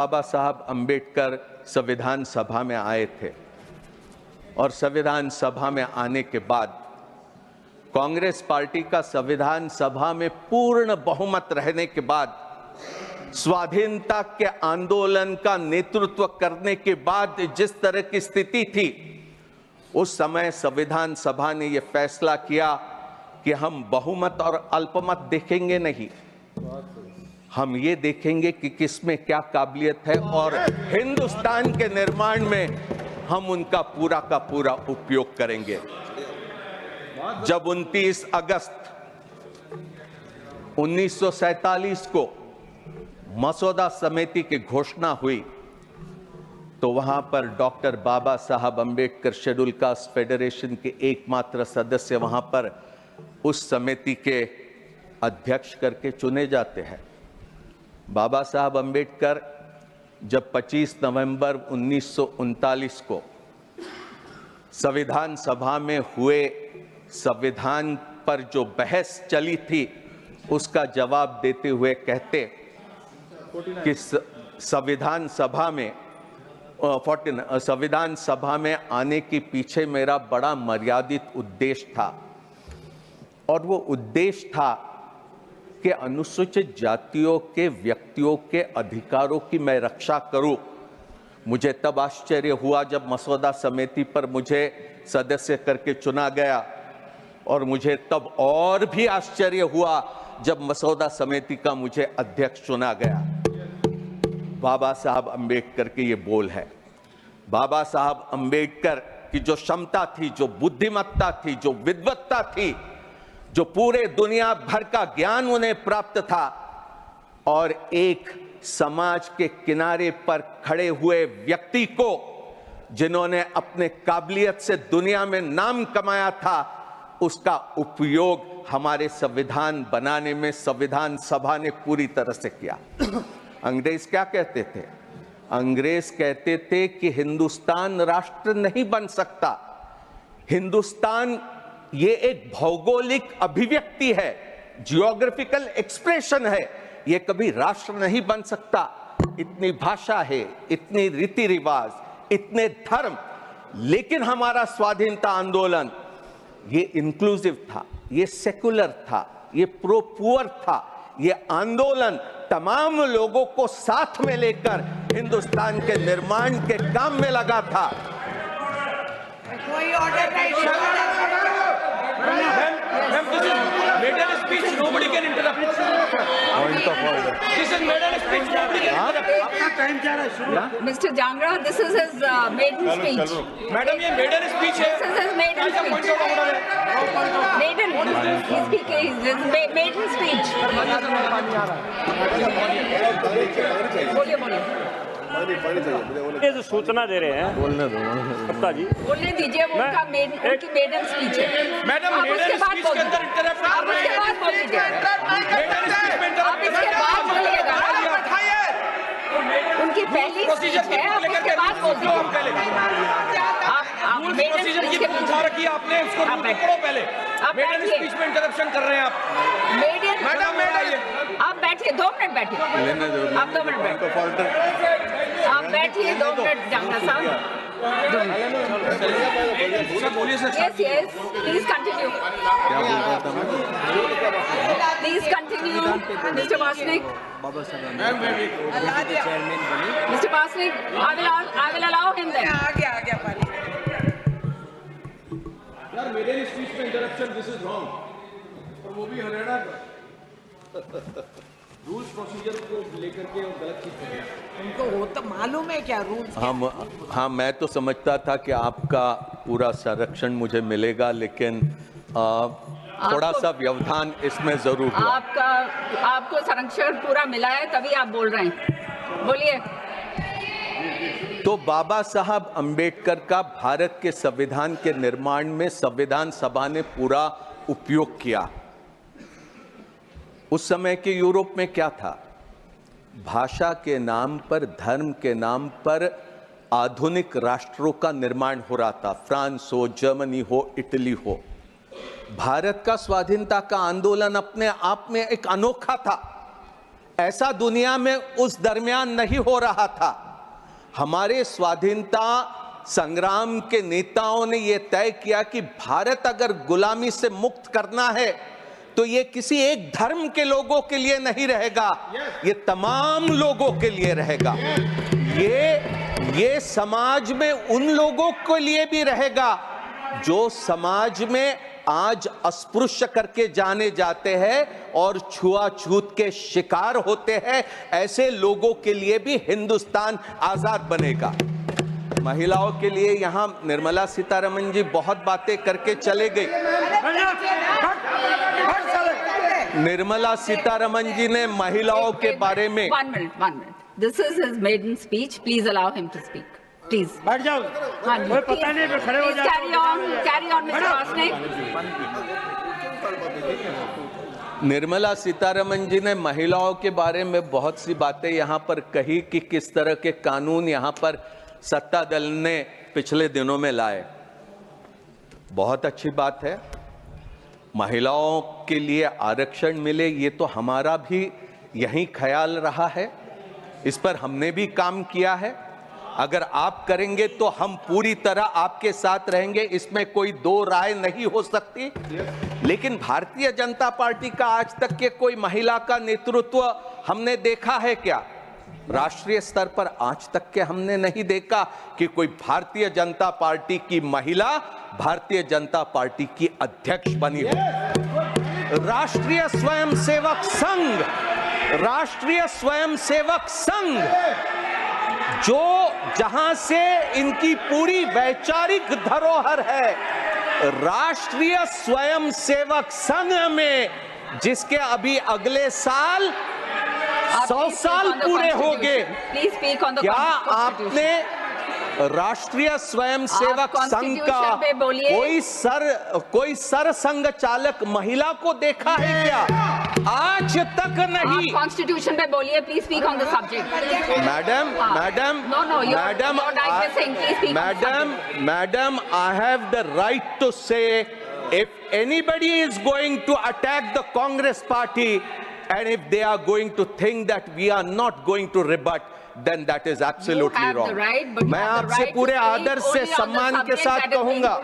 बाबा साहब अंबेडकर संविधान सभा में आए थे और संविधान सभा में आने के बाद कांग्रेस पार्टी का संविधान सभा में पूर्ण बहुमत रहने के बाद स्वाधीनता के आंदोलन का नेतृत्व करने के बाद जिस तरह की स्थिति थी, उस समय संविधान सभा ने यह फैसला किया कि हम बहुमत और अल्पमत देखेंगे नहीं, हम ये देखेंगे कि किसमें क्या काबिलियत है और हिंदुस्तान के निर्माण में हम उनका पूरा का पूरा उपयोग करेंगे। जब 29 अगस्त 1947 को मसौदा समिति की घोषणा हुई तो वहां पर डॉक्टर बाबा साहब अंबेडकर शेड्यूल कास्ट फेडरेशन के एकमात्र सदस्य वहां पर उस समिति के अध्यक्ष करके चुने जाते हैं। बाबा साहब अंबेडकर जब 25 नवंबर 1939 को संविधान सभा में हुए संविधान पर जो बहस चली थी उसका जवाब देते हुए कहते कि संविधान सभा में आने के पीछे मेरा बड़ा मर्यादित उद्देश्य था और वो उद्देश्य था कि अनुसूचित जातियों के व्यक्तियों के अधिकारों की मैं रक्षा करूं। मुझे तब आश्चर्य हुआ जब मसौदा समिति पर मुझे सदस्य करके चुना गया और मुझे तब और भी आश्चर्य हुआ जब मसौदा समिति का मुझे अध्यक्ष चुना गया। बाबा साहब अंबेडकर के ये बोल है। बाबा साहब अंबेडकर की जो क्षमता थी, जो बुद्धिमत्ता थी, जो विद्वत्ता थी, जो पूरे दुनिया भर का ज्ञान उन्हें प्राप्त था और एक समाज के किनारे पर खड़े हुए व्यक्ति को जिन्होंने अपने काबिलियत से दुनिया में नाम कमाया था, उसका उपयोग हमारे संविधान बनाने में संविधान सभा ने पूरी तरह से किया। अंग्रेज क्या कहते थे? अंग्रेज कहते थे कि हिंदुस्तान राष्ट्र नहीं बन सकता, हिंदुस्तान ये एक भौगोलिक अभिव्यक्ति है, जियोग्राफिकल एक्सप्रेशन है, ये कभी राष्ट्र नहीं बन सकता। इतनी भाषा है, इतनी रीति रिवाज, इतने धर्म, लेकिन हमारा स्वाधीनता आंदोलन ये इंक्लूसिव था, ये सेकुलर था, ये प्रो पुअर था। ये आंदोलन तमाम लोगों को साथ में लेकर हिंदुस्तान के निर्माण के काम में लगा था। कोई ऑर्डर नहीं। Maiden speech, nobody can interrupt. Point of order. This is maiden speech, nobody can interrupt. Mr. Jangra, this is his maiden speech. Madam, ये maiden speech है. This is his maiden speech. Point of order है. Maiden. He's speaking. This is maiden speech. बोलिए बोलिए। ये जो सूचना दे रहे हैं बोलने दो सत्ता जी, बोलने दीजिए, वो उनका उनकी मेडन स्पीच है। मैडम, आप मेडन उसके बाद स्पीच के अंदर इंटरप्ट आप उसके बाद बोल दीजिए। आप इसके बाद बोलिएगा। उनकी पहली स्पीच है, आप उसके बाद बोल दीजिए। आप मेडन स्पीच के उठा रखी आपने, उसको पकड़ो पहले। मेडन स्पीच में इंटरप्शन कर रहे हैं आप। मेडन, मैडम, आप बैठिए, 2 मिनट बैठिए। लेने दो, आप 2 मिनट बैठिए। आप बैठिए 2 मिनट, जांगड़ा साहब। Yes, yes. Please continue. Please continue, Mr. Vasnik. Mr. Vasnik, I will allow him then. यार मेडन स्पीच में इंटरप्शन, दिस इज रॉन्ग। और वो भी हरियाणा रूल्स प्रोसीजर को लेकर के गलत चीज कर रहे हैं। उनको वो तो मालूम है क्या रूल्स? हाँ, मैं तो समझता था कि आपका पूरा संरक्षण मुझे मिलेगा, लेकिन थोड़ा सा व्यवधान इसमें जरूर हुआ। आपको संरक्षण पूरा मिला है, तभी आप बोल रहे हैं। बोलिए। तो बाबा साहब अंबेडकर का भारत के संविधान के निर्माण में संविधान सभा ने पूरा उपयोग किया। उस समय के यूरोप में क्या था? भाषा के नाम पर, धर्म के नाम पर आधुनिक राष्ट्रों का निर्माण हो रहा था। फ्रांस हो, जर्मनी हो, इटली हो। भारत का स्वाधीनता का आंदोलन अपने आप में एक अनोखा था। ऐसा दुनिया में उस दरमियान नहीं हो रहा था। हमारे स्वाधीनता संग्राम के नेताओं ने यह तय किया कि भारत अगर गुलामी से मुक्त करना है तो ये किसी एक धर्म के लोगों के लिए नहीं रहेगा, ये तमाम लोगों के लिए रहेगा। ये समाज में उन लोगों के लिए भी रहेगा जो समाज में आज अस्पृश्य करके जाने जाते हैं और छुआछूत के शिकार होते हैं। ऐसे लोगों के लिए भी हिंदुस्तान आजाद बनेगा। महिलाओं के लिए यहां निर्मला सीतारमण जी बहुत बातें करके चले गई। निर्मला सीतारमण जी ने महिलाओं के बारे में one minute. This is his maiden speech. Please allow him to speak. Please. बैठ जाओ, कोई पता नहीं, खड़े हो जाओ। Carry on, Mr. Vasnik. Nirmala Sitharaman ji ने महिलाओं के बारे में बहुत सी बातें यहां पर कही कि किस तरह के कानून यहां पर सत्ता दल ने पिछले दिनों में लाए। बहुत अच्छी बात है, महिलाओं के लिए आरक्षण मिले, ये तो हमारा भी यही ख्याल रहा है। इस पर हमने भी काम किया है। अगर आप करेंगे तो हम पूरी तरह आपके साथ रहेंगे, इसमें कोई दो राय नहीं हो सकती। लेकिन भारतीय जनता पार्टी का आज तक के कोई महिला का नेतृत्व हमने देखा है क्या? राष्ट्रीय स्तर पर आज तक के हमने नहीं देखा कि कोई भारतीय जनता पार्टी की महिला भारतीय जनता पार्टी की अध्यक्ष बनी हो। राष्ट्रीय स्वयंसेवक संघ जो जहां से इनकी पूरी वैचारिक धरोहर है, राष्ट्रीय स्वयंसेवक संघ में जिसके अभी अगले साल 100 साल पूरे हो गए, क्या आपने राष्ट्रीय स्वयंसेवक संघ का कोई सरसंघ चालक महिला को देखा है क्या? आज तक नहीं। कॉन्स्टिट्यूशन पे बोलिए, please speak on the subject. Madam, I have the right to say if anybody is going to attack the Congress party and if they are going to think that we are not going to rebut, then that is absolutely wrong. मैं आपसे पूरे आदर से सम्मान के साथ कहूंगा,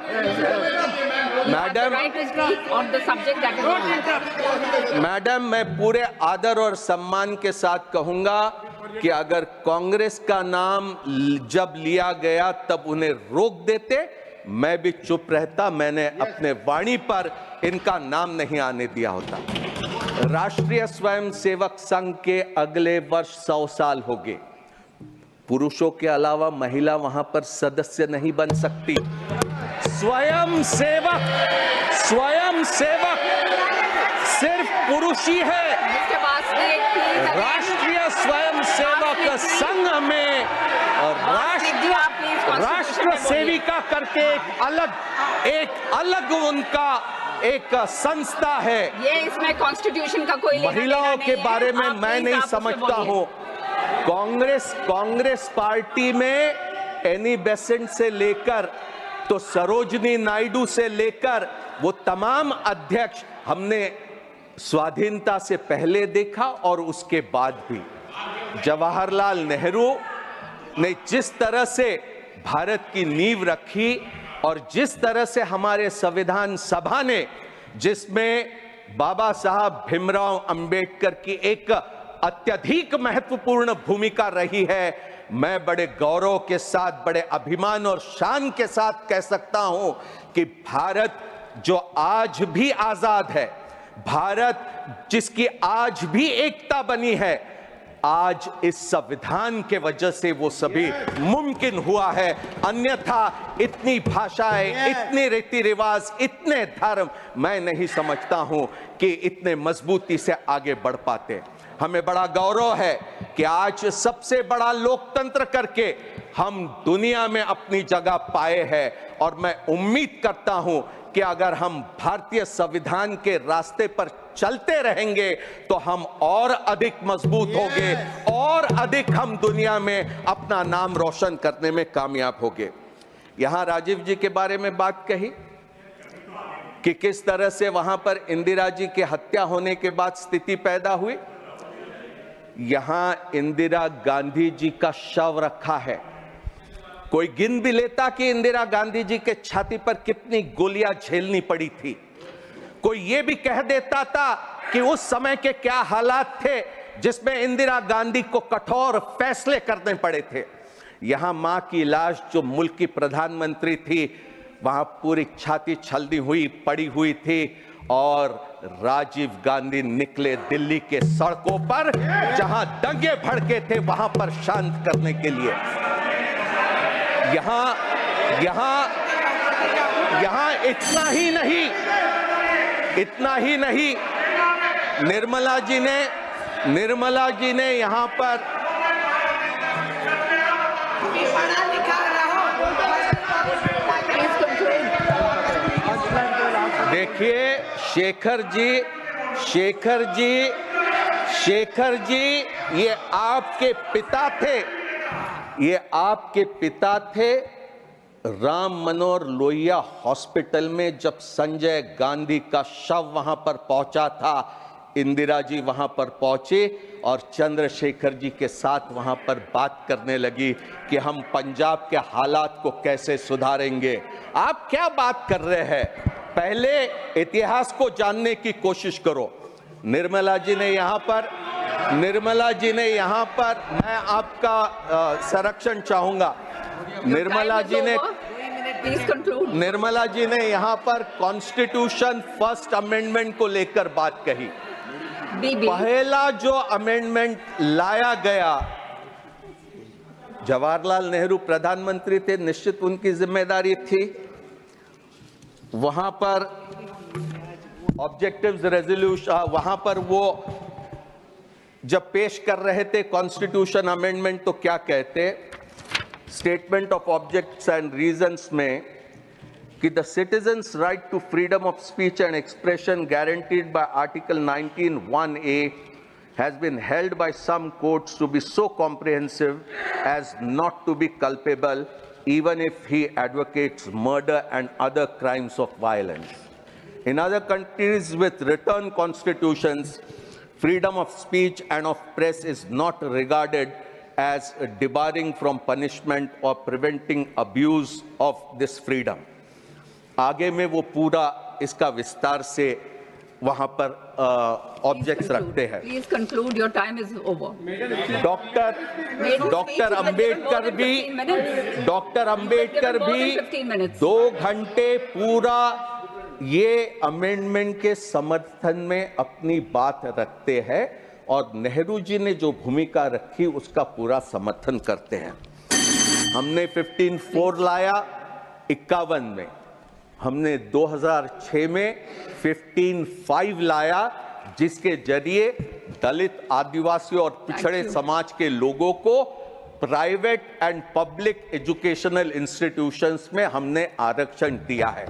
madam, मैं पूरे आदर और सम्मान के साथ कहूंगा कि अगर कांग्रेस का नाम जब लिया गया तब उन्हें रोक देते, मैं भी चुप रहता। मैंने अपने वाणी पर इनका नाम नहीं आने दिया होता। राष्ट्रीय स्वयंसेवक संघ के अगले वर्ष 100 साल हो गए। पुरुषों के अलावा महिला वहां पर सदस्य नहीं बन सकती। स्वयंसेवक सिर्फ पुरुष ही है। राष्ट्रीय स्वयंसेवक संघ में राष्ट्र सेविका करके एक अलग उनका एक संस्था है। ये इसमें कॉन्स्टिट्यूशन का कोई महिलाओं के बारे में मैं नहीं समझता हूं। कांग्रेस पार्टी में एनी बेसेंट से लेकर तो सरोजनी नायडू से लेकर वो तमाम अध्यक्ष हमने स्वाधीनता से पहले देखा और उसके बाद भी। जवाहरलाल नेहरू ने जिस तरह से भारत की नींव रखी और जिस तरह से हमारे संविधान सभा ने, जिसमें बाबा साहब भीमराव अंबेडकर की एक अत्यधिक महत्वपूर्ण भूमिका रही है, मैं बड़े गौरव के साथ, बड़े अभिमान और शान के साथ कह सकता हूं कि भारत जो आज भी आजाद है, भारत जिसकी आज भी एकता बनी है, आज इस संविधान के वजह से वो सभी मुमकिन हुआ है। अन्यथा इतनी भाषाएं, इतने रीति रिवाज, इतने धर्म, मैं नहीं समझता हूं कि इतने मजबूती से आगे बढ़ पाते। हमें बड़ा गौरव है कि आज सबसे बड़ा लोकतंत्र करके हम दुनिया में अपनी जगह पाए हैं और मैं उम्मीद करता हूं कि अगर हम भारतीय संविधान के रास्ते पर चलते रहेंगे तो हम और अधिक मजबूत होंगे और अधिक हम दुनिया में अपना नाम रोशन करने में कामयाब होंगे। यहां राजीव जी के बारे में बात कही कि किस तरह से वहां पर इंदिरा जी की हत्या होने के बाद स्थिति पैदा हुई। यहां इंदिरा गांधी जी का शव रखा है। कोई गिन भी लेता कि इंदिरा गांधी जी के छाती पर कितनी गोलियां झेलनी पड़ी थी। कोई यह भी कह देता था कि उस समय के क्या हालात थे जिसमें इंदिरा गांधी को कठोर फैसले करने पड़े थे। यहां मां की लाश, जो मुल्क की प्रधानमंत्री थी, वहां पूरी छाती छलनी हुई पड़ी हुई थी और राजीव गांधी निकले दिल्ली के सड़कों पर, जहां दंगे भड़के थे, वहां पर शांत करने के लिए। यहां इतना ही नहीं, निर्मला जी ने यहां पर पढ़ा लिखा रहो। देखिए, शेखर जी ये आपके पिता थे। राम मनोहर लोहिया हॉस्पिटल में जब संजय गांधी का शव वहां पर पहुंचा था, इंदिरा जी वहां पर पहुंचे और चंद्रशेखर जी के साथ वहां पर बात करने लगी कि हम पंजाब के हालात को कैसे सुधारेंगे। आप क्या बात कर रहे हैं? पहले इतिहास को जानने की कोशिश करो। निर्मला जी ने यहाँ पर मैं आपका संरक्षण चाहूंगा। निर्मला जी ने यहाँ पर कॉन्स्टिट्यूशन फर्स्ट अमेंडमेंट को लेकर बात कही। पहला जो अमेंडमेंट लाया गया, जवाहरलाल नेहरू प्रधानमंत्री थे, निश्चित उनकी जिम्मेदारी थी। वहां पर ऑब्जेक्टिव्स रेजोल्यूशन, वहां पर वो जब पेश कर रहे थे कॉन्स्टिट्यूशन अमेंडमेंट, तो क्या कहते, statement of objects and reasons में कि the citizens right to freedom of speech and expression guaranteed by article 19(1)(a has been held by some courts to be so comprehensive as not to be culpable even if he advocates murder and other crimes of violence. In other countries with written constitutions, freedom of speech and of press is not regarded as debarring from punishment or preventing abuse of this freedom. आगे में वो पूरा इसका विस्तार से वहां पर objects रखते हैं। Please conclude. Your time is over. Doctor Ambedkar भी 2 घंटे पूरा ये अमेंडमेंट के समर्थन में अपनी बात रखते हैं और नेहरू जी ने जो भूमिका रखी उसका पूरा समर्थन करते हैं। हमने 15(4) लाया 51 में, हमने 2006 में 15(5) लाया, जिसके जरिए दलित, आदिवासी और पिछड़े समाज के लोगों को private and public educational institutions में हमने आरक्षण दिया है।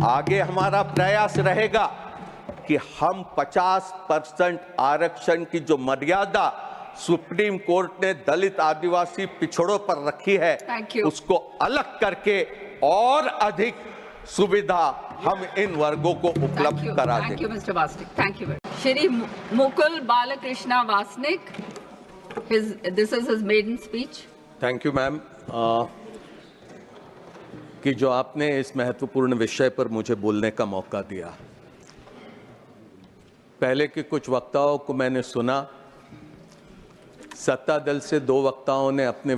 आगे हमारा प्रयास रहेगा कि हम 50% आरक्षण की जो मर्यादा सुप्रीम कोर्ट ने दलित, आदिवासी, पिछड़ों पर रखी है, उसको अलग करके और अधिक सुविधा हम इन वर्गों को उपलब्ध करा दें। Thank you, Mr. Vasnik. Thank you very much. Shri Mukul Balakrishna Vasnik, this is his maiden speech. Thank you ma'am कि जो आपने इस महत्वपूर्ण विषय पर मुझे बोलने का मौका दिया। पहले के कुछ वक्ताओं को मैंने सुना, सत्ता दल से 2 वक्ताओं ने अपने